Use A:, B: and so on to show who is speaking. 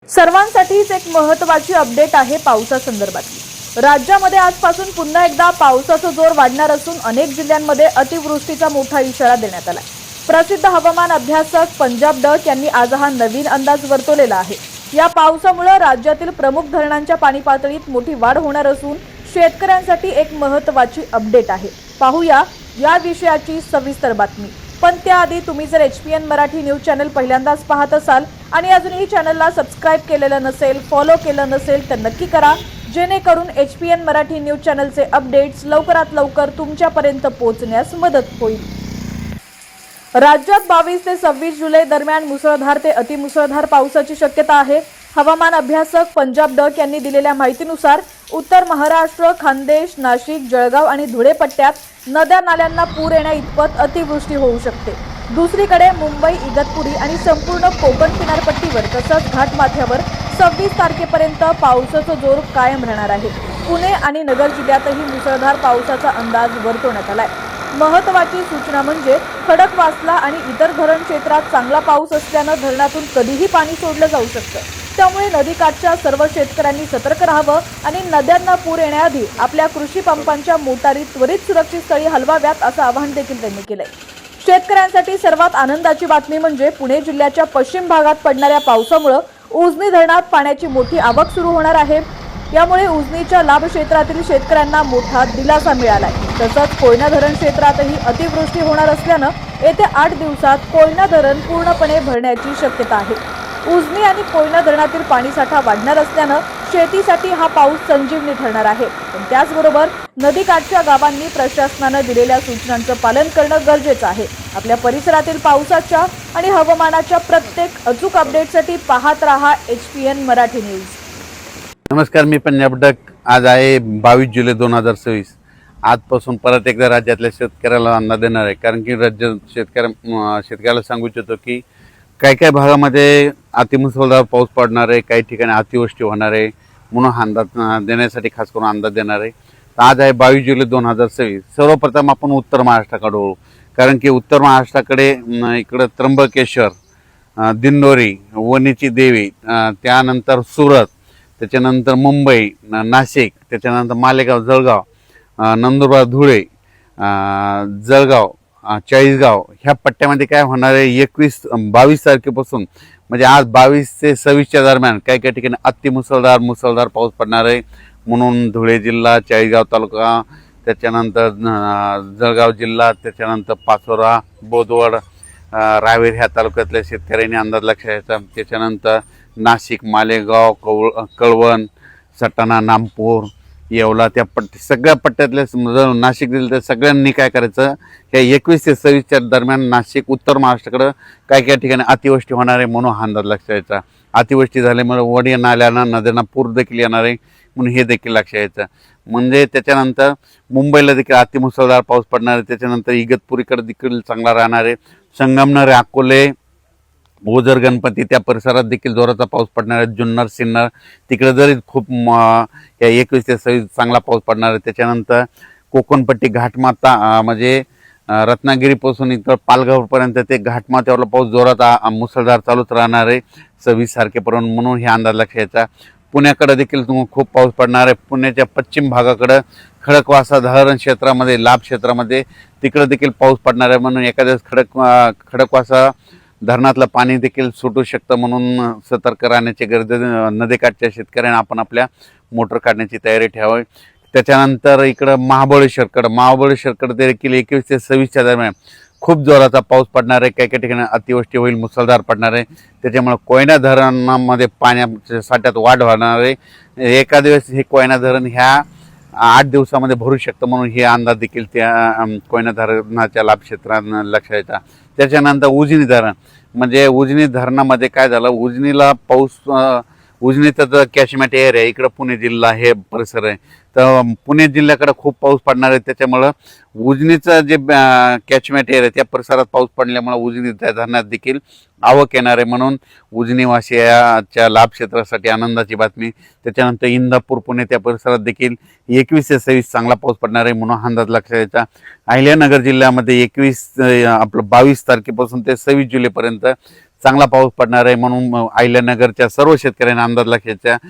A: सर्वांसाठीच एक महत्त्वाची अपडेट आहे पावसासंदर्भातली। राज्यामध्ये आजपासून पुन्हा एकदा पावसाचा जोर वाढणार असून अनेक जिल्ह्यांमध्ये अतिवृष्टीचा मोठा इशारा देण्यात आलाय। प्रसिद्ध हवामान अभ्यासक पंजाब डक यांनी आज हा नवीन अंदाज वर्तवलेला आहे। या पावसामुळे राज्यातील प्रमुख धरणांच्या पाणी पातळीत मोठी वाढ होणार असून शेतकऱ्यांसाठी एक महत्त्वाची अपडेट आहे। पाहूया या विषयाची सविस्तर बातमी। पण त्याआधी तुम्ही जर HPN मराठी न्यूज चॅनल पहिल्यांदाच पाहत असाल आणि अजूनही चॅनलला सबस्क्राइब केलेलं नसेल, फॉलो केलं नसेल तर नक्की करा, जेणेकरून HPN मराठी न्यूज चॅनलचे अपडेट्स लवकरात लवकर तुमच्यापर्यंत पोहोचण्यास मदत होईल। राज्यात 22 ते 26 जुलै दरम्यान मुसळधार ते अतिमुसळधार पावसाची शक्यता आहे। हवामान अभ्यासक पंजाब डक यांनी दिलेल्या माहितीनुसार उत्तर महाराष्ट्र, खान्देश, नाशिक, जळगाव आणि धुळे पट्ट्यात नद्या नाल्यांना पूर येण्या इतपत अतिवृष्टी होऊ शकते। दुसरीकडे मुंबई, इगतपुरी आणि संपूर्ण कोकण किनारपट्टीवर तसंच घाटमाथ्यावर 26 तारखेपर्यंत पावसाचा जोर कायम राहणार आहे। पुणे आणि नगर जिल्ह्यातही मुसळधार पावसाचा अंदाज वर्तवण्यात आलाय। महत्त्वाची सूचना म्हणजे खडकवासला आणि इतर धरण क्षेत्रात चांगला पाऊस असल्याने धरणातून कधीही पाणी सोडलं जाऊ शकतं। त्यामुळे नदीकाठच्या सर्व शेतकऱ्यांनी सतर्क राहावं आणि नद्यांना पूर येण्याआधी आपल्या कृषी पंपांच्या मोटारी त्वरित सुरक्षित स्थळी हलवाव्यात असं आवाहन देखील त्यांनी केलंय। शेतकऱ्यांसाठी सर्वात आनंदाची बातमी म्हणजे पुणे जिल्ह्याच्या पश्चिम भागात पडणाऱ्या पावसामुळे उजनी धरणात पाण्याची मोठी आवक सुरू होणार आहे। यामुळे उजनीच्या लाभ क्षेत्रातील शेतकऱ्यांना मोठा दिलासा मिळालाय। तसंच कोयना धरण क्षेत्रातही अतिवृष्टी होणार असल्यानं येत्या 8 दिवसात कोयना धरण पूर्णपणे भरण्याची शक्यता आहे। उजनी आणि कोयना धरणातील पाणीसाठा वाढणार असल्यानं शेतीसाठी हा पाऊस संजीवनी ठरणार आहे। पण त्याचबरोबर नदीकाठच्या गावांनी प्रशासनाने दिलेल्या सूचनांचं पालन करणं गरजेचं आहे। आपल्या परिसरातील पावसाच्या आणि हवामानाच्या प्रत्येक अचूक अपडेटसाठी पाहत रहा HPN मराठी न्यूज।
B: नमस्कार, मी पंजाब डक। आज आहे 22 जुलै 2026। आजपासून परत एकदा राज्यातल्या शेतकऱ्याला अंदाज देणार आहे, कारण की राज्य शेतकऱ्याला सांगू इच्छितो की काही काही भागामध्ये अतिमुसळधार पाऊस पडणार आहे, काही ठिकाणी अतिवृष्टी होणार आहे, म्हणून अंदाज देण्यासाठी खास करून अंदाज देणार आहे। आज आहे 22 जुलै 2026। सर्वप्रथम आपण उत्तर महाराष्ट्राकडे वळू, कारण की उत्तर महाराष्ट्राकडे इकडं त्र्यंबकेश्वर, दिंडोरी, वणीची देवी, त्यानंतर सुरत, त्याच्यानंतर मुंबई, नाशिक, त्याच्यानंतर मालेगाव, जळगाव, नंदुरबार, धुळे, जळगाव, चाळीसगाव ह्या पट्ट्यामध्ये काय होणार आहे 22 तारखेपासून म्हणजे आज 22 ते 26च्या दरम्यान काही काही ठिकाणी मुसळधार पाऊस पडणार आहे। म्हणून धुळे जिल्हा, चाळीसगाव तालुका, त्याच्यानंतर जळगाव जिल्हा, त्याच्यानंतर पाचोरा, बोदवड, रावेर ह्या तालुक्यातल्या शेतकऱ्यांनी अंदाज लक्षात घ्यायचा। त्याच्यानंतर नाशिक, मालेगाव, कळवण, सटाणा, नामपूर, येवला त्या सगळ्या पट्ट्यातल्या नाशिक दिलं तर सगळ्यांनी काय करायचं, या 21 ते 26च्या दरम्यान नाशिक, उत्तर महाराष्ट्राकडं काही काही ठिकाणी अतिवृष्टी होणार आहे, म्हणून हा अंदाज लक्षात घ्यायचा। अतिवृष्टी झाल्यामुळे वडी नाल्यांना, नद्यांना पूर देखील येणार आहे, म्हणून हे देखील लक्षात घ्यायचं। म्हणजे त्याच्यानंतर मुंबईला देखील अतिमुसळधार पाऊस पडणार आहे। त्याच्यानंतर इगतपुरीकडे देखील चांगला राहणार आहे। संगमनेर, अकोले, ओझर, गणपती त्या परिसरात देखील जोराचा पाऊस पडणार आहे। जुन्नर, सिन्नर तिकडे जरी खूप या 21 ते 26 चांगला पाऊस पडणार आहे। त्याच्यानंतर कोकणपट्टी, घाटमाथा म्हणजे रत्नागिरीपासून इतर पालघरपर्यंत ते घाटमाथ्यावरला पाऊस जोरात मुसळधार चालूच राहणार आहे 26 तारखेपर्यंत, म्हणून हे अंदाज लक्षात घ्यायचा। पुण्याकडे देखील खूप पाऊस पडणार आहे। पुण्याच्या पश्चिम भागाकडे खडकवासला धरण क्षेत्रामध्ये, लाभ क्षेत्रामध्ये तिकडे देखील पाऊस पडणार आहे, म्हणून एखाद्या खडकवासला धरणातलं पाणी देखील सुटू शकतं, म्हणून सतर्क राहण्याची गरज आहे। नदीकाठच्या शेतकऱ्यांना आपण आपल्या मोटर काढण्याची तयारी ठेवावी। त्याच्यानंतर इकडं महाबळेश्वरकडे देखील 21 ते 26च्या दरम्यान खूप जोराचा पाऊस पडणार आहे। काही काही ठिकाणी अतिवृष्टी होईल, मुसळधार पडणार आहे। त्याच्यामुळे कोयना धरणामध्ये पाण्याच्या साठ्यात वाढ होणार आहे। एका दिवस हे कोयना धरण ह्या 8 दिवसामध्ये भरू शकतं, म्हणून हे अंदाज देखील त्या कोयना धरणाच्या लाभ क्षेत्रात लक्षात येतात। त्याच्यानंतर उजनी धरण म्हणजे उजनी धरणामध्ये काय झालं, उजनीला पाऊस, उजनीचं जर कॅचमेंट एरिया इकडं पुणे जिल्हा हे परिसर आहे, तर पुणे जिल्ह्याकडे खूप पाऊस पडणार आहे। त्याच्यामुळं उजनीचं जे कॅचमेंट एरिया त्या परिसरात पाऊस पडल्यामुळे उजनी धरणात देखील आवक येणार आहे, म्हणून उजनीवासियाच्या लाभ क्षेत्रासाठी आनंदाची बातमी। त्याच्यानंतर इंदापूर, पुणे त्या परिसरात देखील 21 ते 26 चांगला पाऊस पडणार आहे, म्हणून अंदाज लक्षात घ्यायचा। अहिल्यानगर जिल्ह्यामध्ये 22 तारखेपासून ते 26 जुलैपर्यंत चांगला पाऊस पडणार आहे म्हणून अहिल्यानगरच्या सर्व शेतकऱ्यांना अंदाज लागल्याच्या